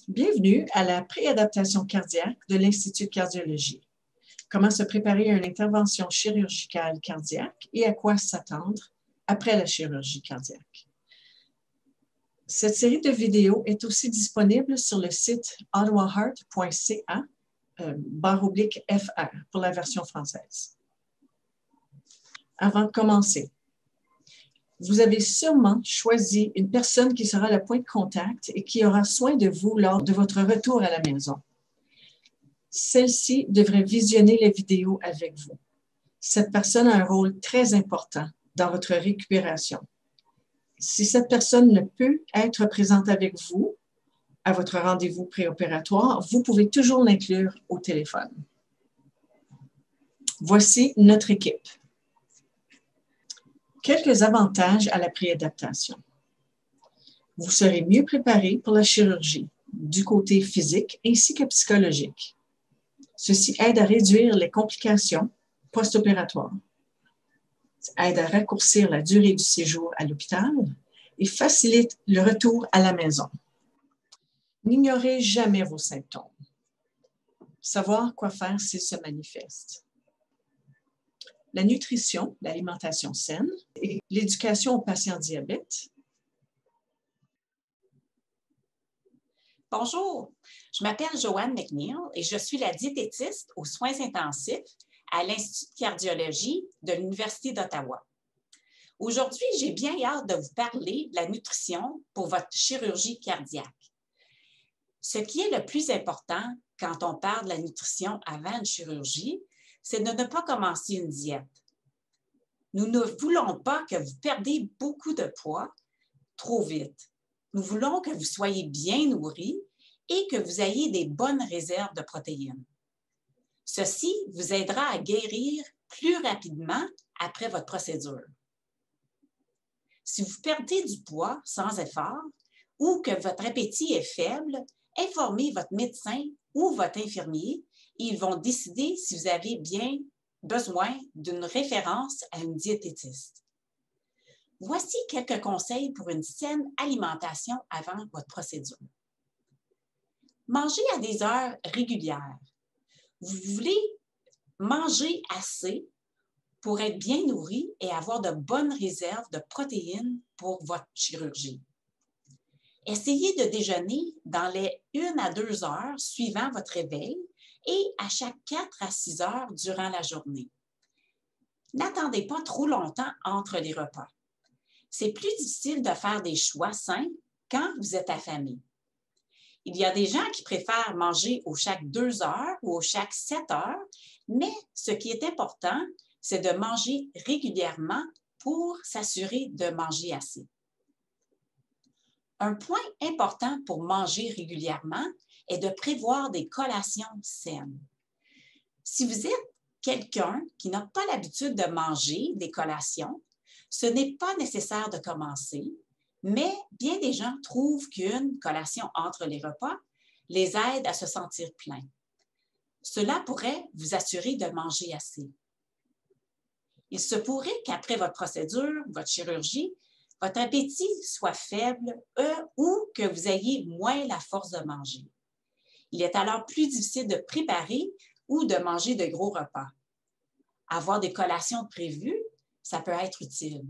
Bienvenue à la préadaptation cardiaque de l'Institut de cardiologie. Comment se préparer à une intervention chirurgicale cardiaque et à quoi s'attendre après la chirurgie cardiaque. Cette série de vidéos est aussi disponible sur le site ottawaheart.ca /FR pour la version française. Avant de commencer, vous avez sûrement choisi une personne qui sera le point de contact et qui aura soin de vous lors de votre retour à la maison. Celle-ci devrait visionner les vidéos avec vous. Cette personne a un rôle très important dans votre récupération. Si cette personne ne peut être présente avec vous à votre rendez-vous préopératoire, vous pouvez toujours l'inclure au téléphone. Voici notre équipe. Quelques avantages à la préadaptation. Vous serez mieux préparé pour la chirurgie, du côté physique ainsi que psychologique. Ceci aide à réduire les complications post-opératoires, aide à raccourcir la durée du séjour à l'hôpital et facilite le retour à la maison. N'ignorez jamais vos symptômes. Savoir quoi faire s'ils se manifestent. La nutrition, l'alimentation saine et l'éducation aux patients diabète. Bonjour, je m'appelle Joanne McNeil et je suis la diététiste aux soins intensifs à l'Institut de cardiologie de l'Université d'Ottawa. Aujourd'hui, j'ai bien hâte de vous parler de la nutrition pour votre chirurgie cardiaque. Ce qui est le plus important quand on parle de la nutrition avant une chirurgie, c'est de ne pas commencer une diète. Nous ne voulons pas que vous perdiez beaucoup de poids trop vite. Nous voulons que vous soyez bien nourris et que vous ayez des bonnes réserves de protéines. Ceci vous aidera à guérir plus rapidement après votre procédure. Si vous perdez du poids sans effort ou que votre appétit est faible, informez votre médecin ou votre infirmier et ils vont décider si vous avez bien besoin d'une référence à une diététiste. Voici quelques conseils pour une saine alimentation avant votre procédure. Mangez à des heures régulières. Vous voulez manger assez pour être bien nourri et avoir de bonnes réserves de protéines pour votre chirurgie. Essayez de déjeuner dans les 1 à 2 heures suivant votre réveil et à chaque 4 à 6 heures durant la journée. N'attendez pas trop longtemps entre les repas. C'est plus difficile de faire des choix sains quand vous êtes affamé. Il y a des gens qui préfèrent manger au chaque 2 heures ou au chaque 7 heures, mais ce qui est important, c'est de manger régulièrement pour s'assurer de manger assez. Un point important pour manger régulièrement est de prévoir des collations saines. Si vous êtes quelqu'un qui n'a pas l'habitude de manger des collations, ce n'est pas nécessaire de commencer, mais bien des gens trouvent qu'une collation entre les repas les aide à se sentir pleins. Cela pourrait vous assurer de manger assez. Il se pourrait qu'après votre procédure, votre chirurgie, votre appétit soit faible ou que vous ayez moins la force de manger. Il est alors plus difficile de préparer ou de manger de gros repas. Avoir des collations prévues, ça peut être utile.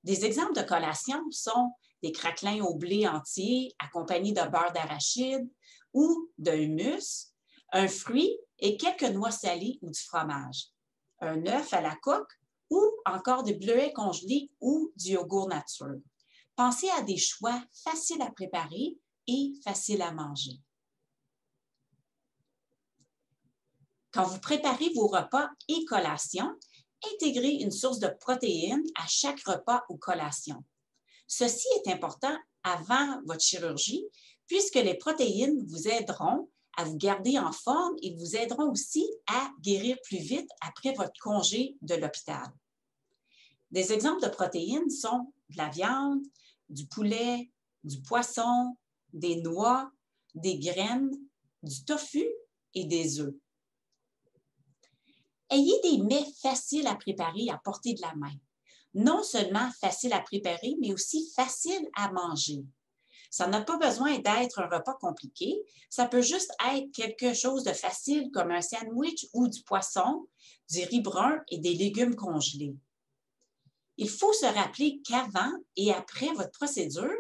Des exemples de collations sont des craquelins au blé entier accompagnés de beurre d'arachide ou de hummus, un fruit et quelques noix salées ou du fromage, un œuf à la coque ou encore des bleuets congelés ou du yogourt nature. Pensez à des choix faciles à préparer et faciles à manger. Quand vous préparez vos repas et collations, intégrez une source de protéines à chaque repas ou collation. Ceci est important avant votre chirurgie puisque les protéines vous aideront à vous garder en forme et vous aideront aussi à guérir plus vite après votre congé de l'hôpital. Des exemples de protéines sont de la viande, du poulet, du poisson, des noix, des graines, du tofu et des œufs. Ayez des mets faciles à préparer à portée de la main. Non seulement faciles à préparer, mais aussi faciles à manger. Ça n'a pas besoin d'être un repas compliqué. Ça peut juste être quelque chose de facile comme un sandwich ou du poisson, du riz brun et des légumes congelés. Il faut se rappeler qu'avant et après votre procédure,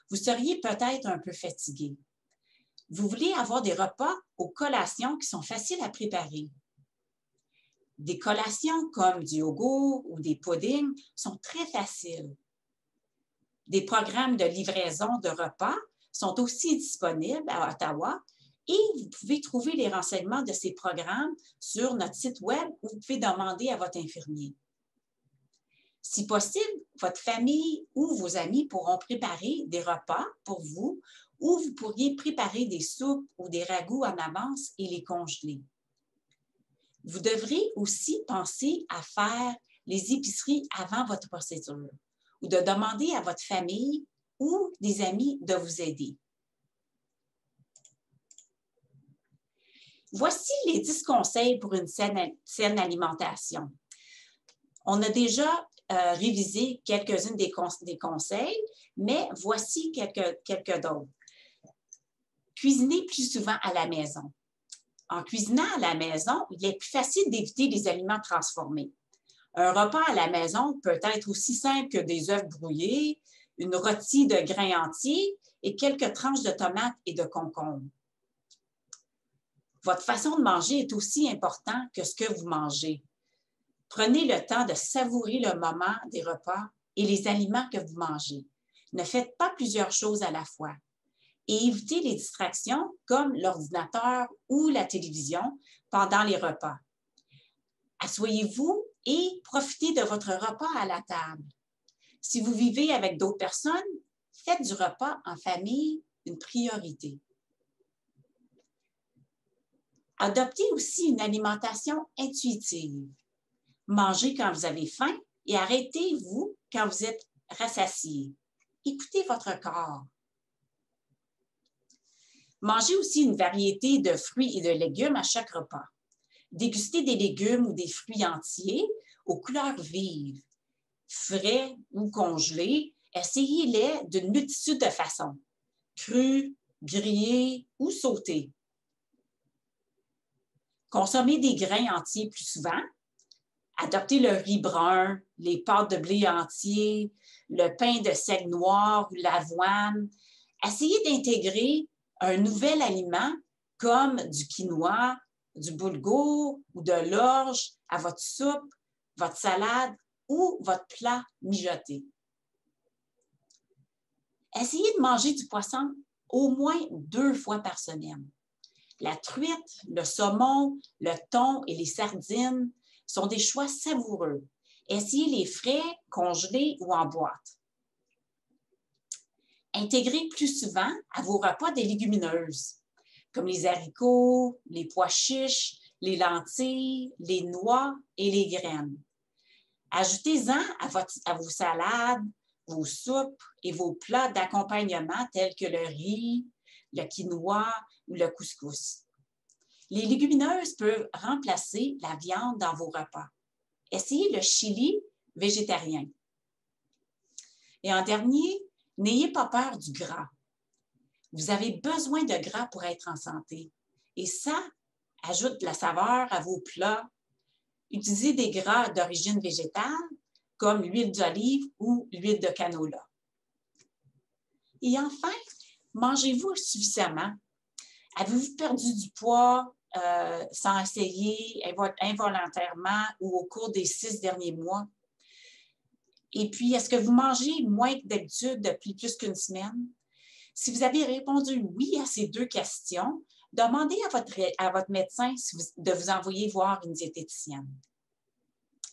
vous seriez peut-être un peu fatigué. Vous voulez avoir des repas aux collations qui sont faciles à préparer. Des collations comme du yogourt ou des puddings sont très faciles. Des programmes de livraison de repas sont aussi disponibles à Ottawa et vous pouvez trouver les renseignements de ces programmes sur notre site web ou vous pouvez demander à votre infirmier. Si possible, votre famille ou vos amis pourront préparer des repas pour vous ou vous pourriez préparer des soupes ou des ragoûts en avance et les congeler. Vous devrez aussi penser à faire les épiceries avant votre procédure ou de demander à votre famille ou des amis de vous aider. Voici les 10 conseils pour une saine alimentation. On a déjà révisé quelques-unes des conseils, mais voici quelques d'autres. Cuisiner plus souvent à la maison. En cuisinant à la maison, il est plus facile d'éviter les aliments transformés. Un repas à la maison peut être aussi simple que des œufs brouillés, une rôtie de grains entiers et quelques tranches de tomates et de concombres. Votre façon de manger est aussi importante que ce que vous mangez. Prenez le temps de savourer le moment des repas et les aliments que vous mangez. Ne faites pas plusieurs choses à la fois. Et évitez les distractions comme l'ordinateur ou la télévision pendant les repas. Asseyez-vous et profitez de votre repas à la table. Si vous vivez avec d'autres personnes, faites du repas en famille une priorité. Adoptez aussi une alimentation intuitive. Mangez quand vous avez faim et arrêtez-vous quand vous êtes rassasié. Écoutez votre corps. Mangez aussi une variété de fruits et de légumes à chaque repas. Dégustez des légumes ou des fruits entiers aux couleurs vives, frais ou congelés. Essayez-les d'une multitude de façons, crus, grillés ou sautés. Consommez des grains entiers plus souvent. Adoptez le riz brun, les pâtes de blé entier, le pain de seigle noir ou l'avoine. Essayez d'intégrer un nouvel aliment comme du quinoa, du boulgour ou de l'orge à votre soupe, votre salade ou votre plat mijoté. Essayez de manger du poisson au moins 2 fois par semaine. La truite, le saumon, le thon et les sardines sont des choix savoureux. Essayez les frais, congelés ou en boîte. Intégrez plus souvent à vos repas des légumineuses, comme les haricots, les pois chiches, les lentilles, les noix et les graines. Ajoutez-en à vos salades, vos soupes et vos plats d'accompagnement tels que le riz, le quinoa ou le couscous. Les légumineuses peuvent remplacer la viande dans vos repas. Essayez le chili végétarien. Et en dernier, n'ayez pas peur du gras. Vous avez besoin de gras pour être en santé. Et ça ajoute de la saveur à vos plats. Utilisez des gras d'origine végétale, comme l'huile d'olive ou l'huile de canola. Et enfin, mangez-vous suffisamment? Avez-vous perdu du poids sans essayer involontairement ou au cours des 6 derniers mois? Et puis, est-ce que vous mangez moins que d'habitude depuis plus qu'une semaine? Si vous avez répondu oui à ces 2 questions, demandez à votre médecin de vous envoyer voir une diététicienne.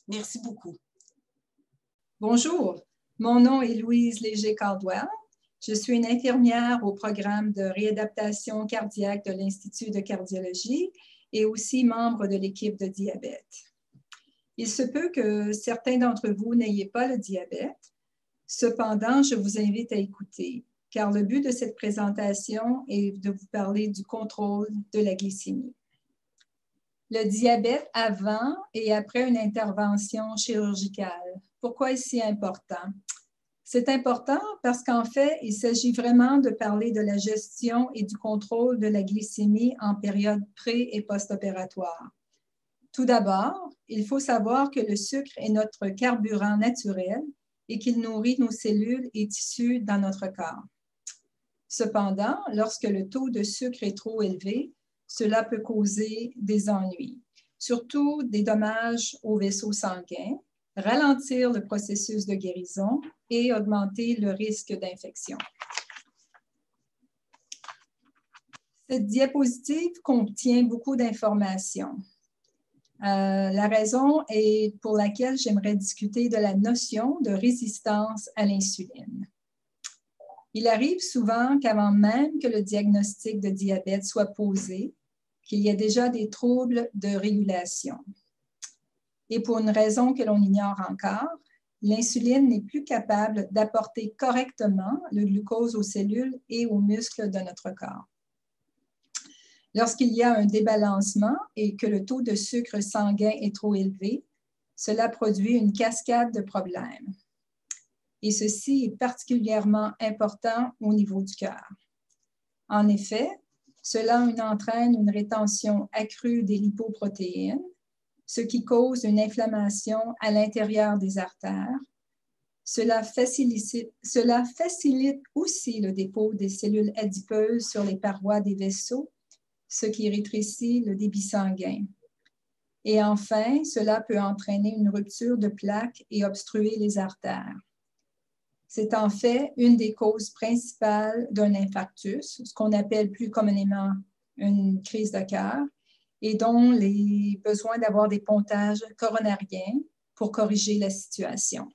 Merci beaucoup. Bonjour, mon nom est Louise Léger-Caldwell. Je suis une infirmière au programme de réadaptation cardiaque de l'Institut de cardiologie et aussi membre de l'équipe de diabète. Il se peut que certains d'entre vous n'ayez pas le diabète. Cependant, je vous invite à écouter, car le but de cette présentation est de vous parler du contrôle de la glycémie. Le diabète avant et après une intervention chirurgicale. Pourquoi est-ce si important? C'est important parce qu'en fait, il s'agit vraiment de parler de la gestion et du contrôle de la glycémie en période pré- et post-opératoire. Tout d'abord, il faut savoir que le sucre est notre carburant naturel et qu'il nourrit nos cellules et tissus dans notre corps. Cependant, lorsque le taux de sucre est trop élevé, cela peut causer des ennuis, surtout des dommages aux vaisseaux sanguins, ralentir le processus de guérison et augmenter le risque d'infection. Cette diapositive contient beaucoup d'informations. La raison est pour laquelle j'aimerais discuter de la notion de résistance à l'insuline. Il arrive souvent qu'avant même que le diagnostic de diabète soit posé, qu'il y ait déjà des troubles de régulation. Et pour une raison que l'on ignore encore, l'insuline n'est plus capable d'apporter correctement le glucose aux cellules et aux muscles de notre corps. Lorsqu'il y a un débalancement et que le taux de sucre sanguin est trop élevé, cela produit une cascade de problèmes. Et ceci est particulièrement important au niveau du cœur. En effet, cela entraîne une rétention accrue des lipoprotéines, ce qui cause une inflammation à l'intérieur des artères. Cela facilite aussi le dépôt des cellules adipeuses sur les parois des vaisseaux, ce qui rétrécit le débit sanguin. Et enfin, cela peut entraîner une rupture de plaques et obstruer les artères. C'est en fait une des causes principales d'un infarctus, ce qu'on appelle plus communément une crise de cœur, et dont les besoins d'avoir des pontages coronariens pour corriger la situation.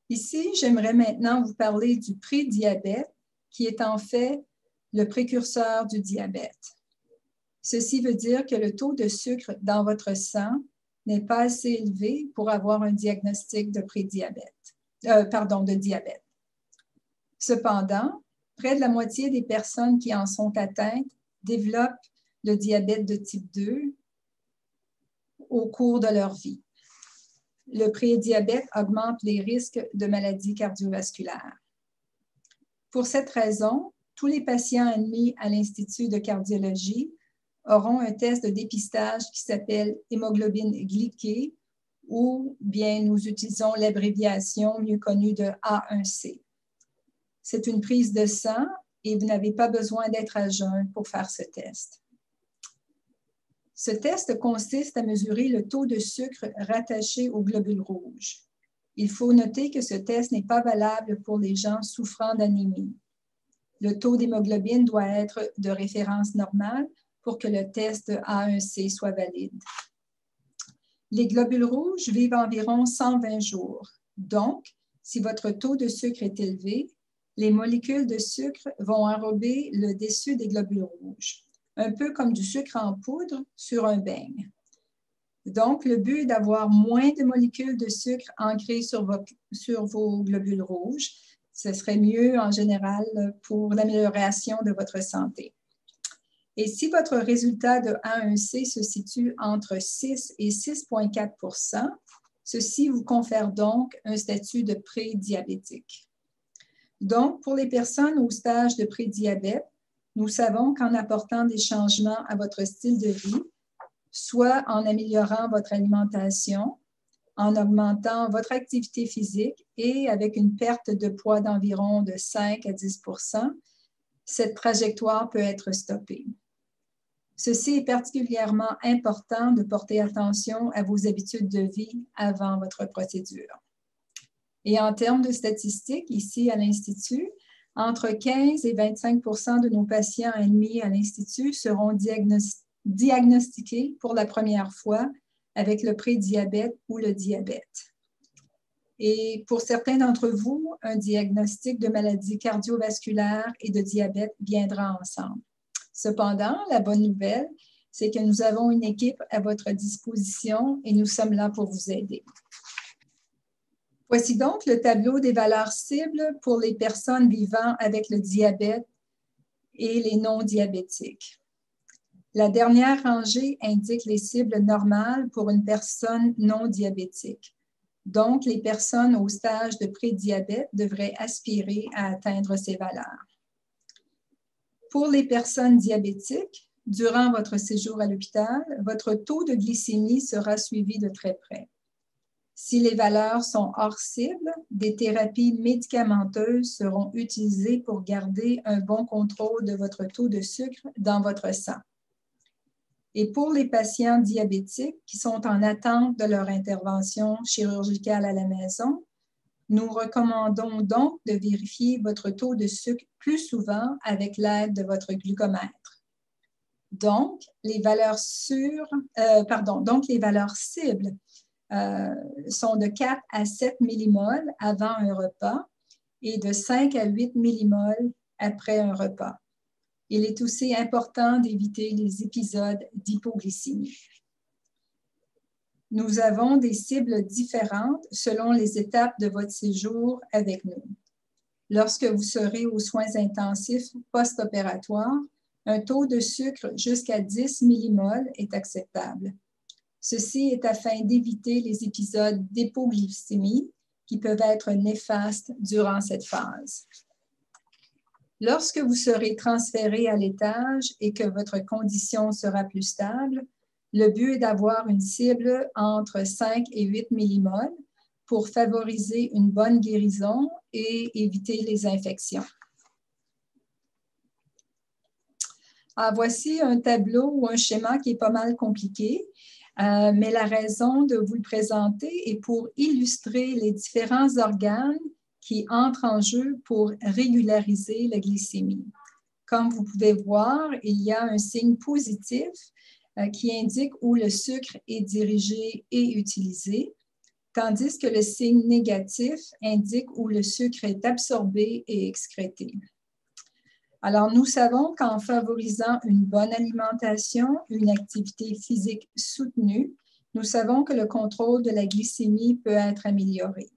Ici, j'aimerais maintenant vous parler du prédiabète, qui est en fait le précurseur du diabète. Ceci veut dire que le taux de sucre dans votre sang n'est pas assez élevé pour avoir un diagnostic de de diabète. Cependant, près de la moitié des personnes qui en sont atteintes développent le diabète de type 2 au cours de leur vie. Le prédiabète augmente les risques de maladies cardiovasculaires. Pour cette raison, tous les patients admis à l'Institut de cardiologie auront un test de dépistage qui s'appelle hémoglobine glyquée ou bien nous utilisons l'abréviation mieux connue de A1C. C'est une prise de sang et vous n'avez pas besoin d'être à jeun pour faire ce test. Ce test consiste à mesurer le taux de sucre rattaché aux globules rouges. Il faut noter que ce test n'est pas valable pour les gens souffrant d'anémie. Le taux d'hémoglobine doit être de référence normale pour que le test A1C soit valide. Les globules rouges vivent environ 120 jours. Donc, si votre taux de sucre est élevé, les molécules de sucre vont enrober le dessus des globules rouges, un peu comme du sucre en poudre sur un beigne. Donc, le but est d'avoir moins de molécules de sucre ancrées sur vos globules rouges. Ce serait mieux en général pour l'amélioration de votre santé. Et si votre résultat de A1C se situe entre 6 et 6,4 %, ceci vous confère donc un statut de prédiabétique. Donc, pour les personnes au stage de prédiabète, nous savons qu'en apportant des changements à votre style de vie, soit en améliorant votre alimentation, en augmentant votre activité physique et avec une perte de poids d'environ de 5 à 10 %, cette trajectoire peut être stoppée. Ceci est particulièrement important de porter attention à vos habitudes de vie avant votre procédure. Et en termes de statistiques, ici à l'Institut, entre 15 et 25 % de nos patients admis à l'Institut seront diagnostiqués pour la première fois avec le prédiabète ou le diabète. Et pour certains d'entre vous, un diagnostic de maladie cardiovasculaire et de diabète viendra ensemble. Cependant, la bonne nouvelle, c'est que nous avons une équipe à votre disposition et nous sommes là pour vous aider. Voici donc le tableau des valeurs cibles pour les personnes vivant avec le diabète et les non-diabétiques. La dernière rangée indique les cibles normales pour une personne non diabétique. Donc, les personnes au stage de prédiabète devraient aspirer à atteindre ces valeurs. Pour les personnes diabétiques, durant votre séjour à l'hôpital, votre taux de glycémie sera suivi de très près. Si les valeurs sont hors cible, des thérapies médicamenteuses seront utilisées pour garder un bon contrôle de votre taux de sucre dans votre sang. Et pour les patients diabétiques qui sont en attente de leur intervention chirurgicale à la maison, nous recommandons donc de vérifier votre taux de sucre plus souvent avec l'aide de votre glucomètre. Donc, les valeurs cibles sont de 4 à 7 millimoles avant un repas et de 5 à 8 millimoles après un repas. Il est aussi important d'éviter les épisodes d'hypoglycémie. Nous avons des cibles différentes selon les étapes de votre séjour avec nous. Lorsque vous serez aux soins intensifs post-opératoires, un taux de sucre jusqu'à 10 millimoles est acceptable. Ceci est afin d'éviter les épisodes d'hypoglycémie qui peuvent être néfastes durant cette phase. Lorsque vous serez transféré à l'étage et que votre condition sera plus stable, le but est d'avoir une cible entre 5 et 8 millimoles pour favoriser une bonne guérison et éviter les infections. Voici un tableau ou un schéma qui est pas mal compliqué, mais la raison de vous le présenter est pour illustrer les différents organes qui entrent en jeu pour régulariser la glycémie. Comme vous pouvez voir, il y a un signe positif qui indique où le sucre est dirigé et utilisé, tandis que le signe négatif indique où le sucre est absorbé et excrété. Alors, nous savons qu'en favorisant une bonne alimentation, une activité physique soutenue, nous savons que le contrôle de la glycémie peut être amélioré.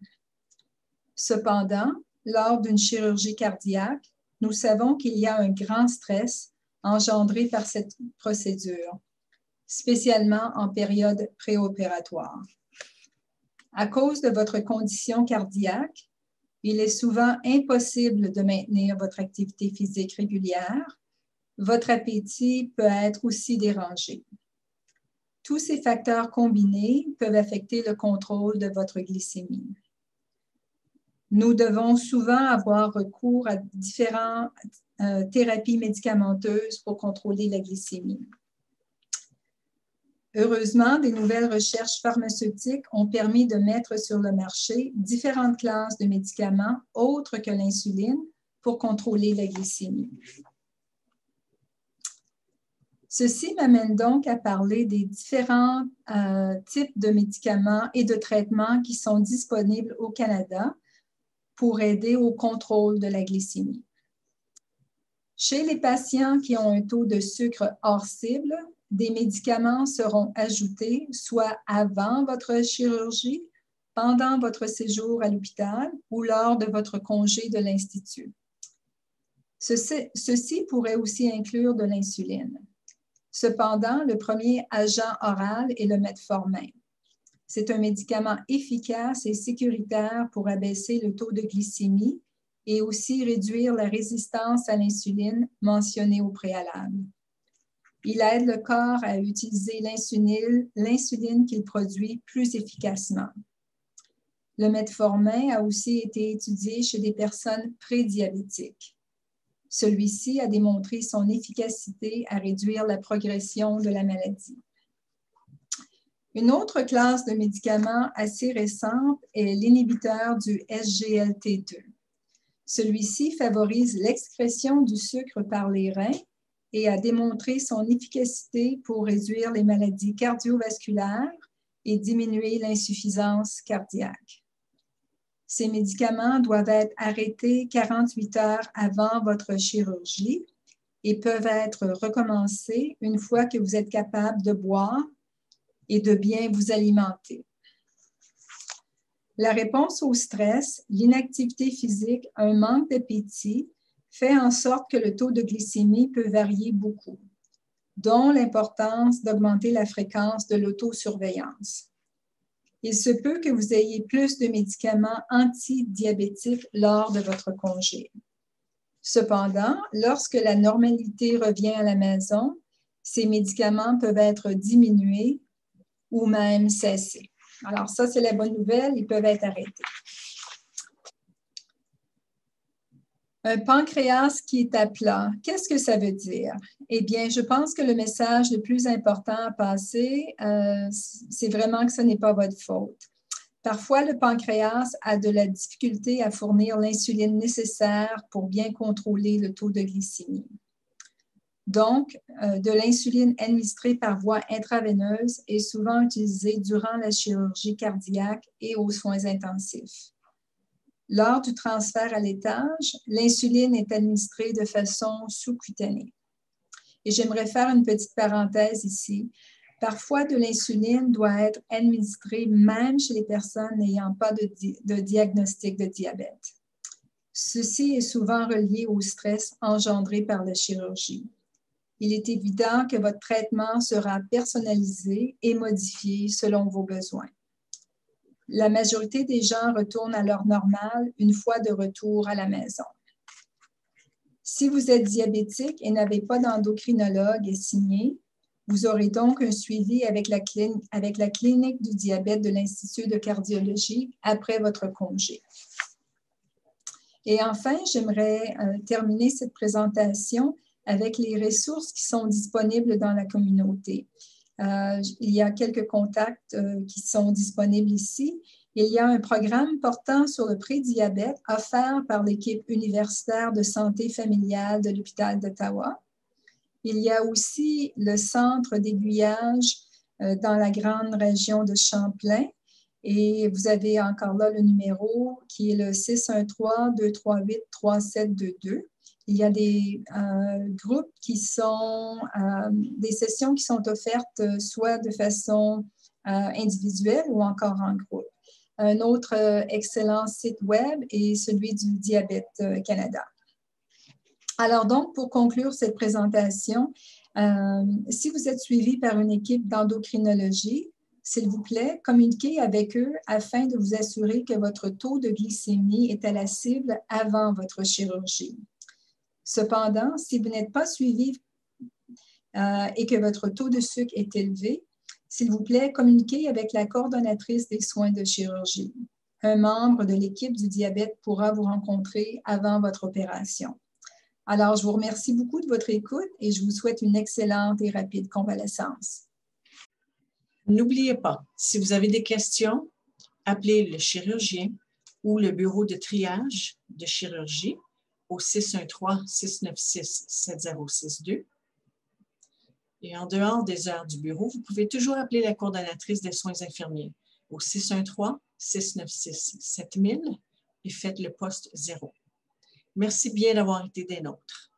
Cependant, lors d'une chirurgie cardiaque, nous savons qu'il y a un grand stress engendré par cette procédure, spécialement en période préopératoire. À cause de votre condition cardiaque, il est souvent impossible de maintenir votre activité physique régulière. Votre appétit peut être aussi dérangé. Tous ces facteurs combinés peuvent affecter le contrôle de votre glycémie. Nous devons souvent avoir recours à différentes thérapies médicamenteuses pour contrôler la glycémie. Heureusement, des nouvelles recherches pharmaceutiques ont permis de mettre sur le marché différentes classes de médicaments autres que l'insuline pour contrôler la glycémie. Ceci m'amène donc à parler des différents types de médicaments et de traitements qui sont disponibles au Canada pour aider au contrôle de la glycémie. Chez les patients qui ont un taux de sucre hors cible, des médicaments seront ajoutés soit avant votre chirurgie, pendant votre séjour à l'hôpital ou lors de votre congé de l'Institut. Ceci pourrait aussi inclure de l'insuline. Cependant, le premier agent oral est le metformin. C'est un médicament efficace et sécuritaire pour abaisser le taux de glycémie et aussi réduire la résistance à l'insuline mentionnée au préalable. Il aide le corps à utiliser l'insuline qu'il produit plus efficacement. Le metformin a aussi été étudié chez des personnes prédiabétiques. Celui-ci a démontré son efficacité à réduire la progression de la maladie. Une autre classe de médicaments assez récente est l'inhibiteur du SGLT2. Celui-ci favorise l'excrétion du sucre par les reins et a démontré son efficacité pour réduire les maladies cardiovasculaires et diminuer l'insuffisance cardiaque. Ces médicaments doivent être arrêtés 48 heures avant votre chirurgie et peuvent être recommencés une fois que vous êtes capable de boire et de bien vous alimenter. La réponse au stress, l'inactivité physique, un manque d'appétit fait en sorte que le taux de glycémie peut varier beaucoup, dont l'importance d'augmenter la fréquence de l'autosurveillance. Il se peut que vous ayez plus de médicaments antidiabétiques lors de votre congé. Cependant, lorsque la normalité revient à la maison, ces médicaments peuvent être diminués ou même cessés. Alors ça, c'est la bonne nouvelle, ils peuvent être arrêtés. Un pancréas qui est à plat, qu'est-ce que ça veut dire? Eh bien, je pense que le message le plus important à passer, c'est vraiment que ce n'est pas votre faute. Parfois, le pancréas a de la difficulté à fournir l'insuline nécessaire pour bien contrôler le taux de glycémie. Donc, de l'insuline administrée par voie intraveineuse est souvent utilisée durant la chirurgie cardiaque et aux soins intensifs. Lors du transfert à l'étage, l'insuline est administrée de façon sous-cutanée. Et j'aimerais faire une petite parenthèse ici. Parfois, de l'insuline doit être administrée même chez les personnes n'ayant pas de diagnostic de diabète. Ceci est souvent relié au stress engendré par la chirurgie. Il est évident que votre traitement sera personnalisé et modifié selon vos besoins. La majorité des gens retournent à l'heure normale une fois de retour à la maison. Si vous êtes diabétique et n'avez pas d'endocrinologue et signé, vous aurez donc un suivi avec la clinique du diabète de l'Institut de cardiologie après votre congé. Et enfin, j'aimerais terminer cette présentation avec les ressources qui sont disponibles dans la communauté. Il y a quelques contacts qui sont disponibles ici. Il y a un programme portant sur le prédiabète offert par l'équipe universitaire de santé familiale de l'hôpital d'Ottawa. Il y a aussi le centre d'aiguillage dans la grande région de Champlain. Et vous avez encore là le numéro qui est le 613-238-3722. Il y a des groupes qui sont, des sessions qui sont offertes soit de façon individuelle ou encore en groupe. Un autre excellent site web est celui du Diabète Canada. Alors donc, pour conclure cette présentation, si vous êtes suivi par une équipe d'endocrinologie, s'il vous plaît, communiquez avec eux afin de vous assurer que votre taux de glycémie est à la cible avant votre chirurgie. Cependant, si vous n'êtes pas suivi et que votre taux de sucre est élevé, s'il vous plaît, communiquez avec la coordonnatrice des soins de chirurgie. Un membre de l'équipe du diabète pourra vous rencontrer avant votre opération. Alors, je vous remercie beaucoup de votre écoute et je vous souhaite une excellente et rapide convalescence. N'oubliez pas, si vous avez des questions, appelez le chirurgien ou le bureau de triage de chirurgie au 613-696-7062. Et en dehors des heures du bureau, vous pouvez toujours appeler la coordonnatrice des soins infirmiers au 613-696-7000 et faites le poste 0. Merci bien d'avoir été des nôtres.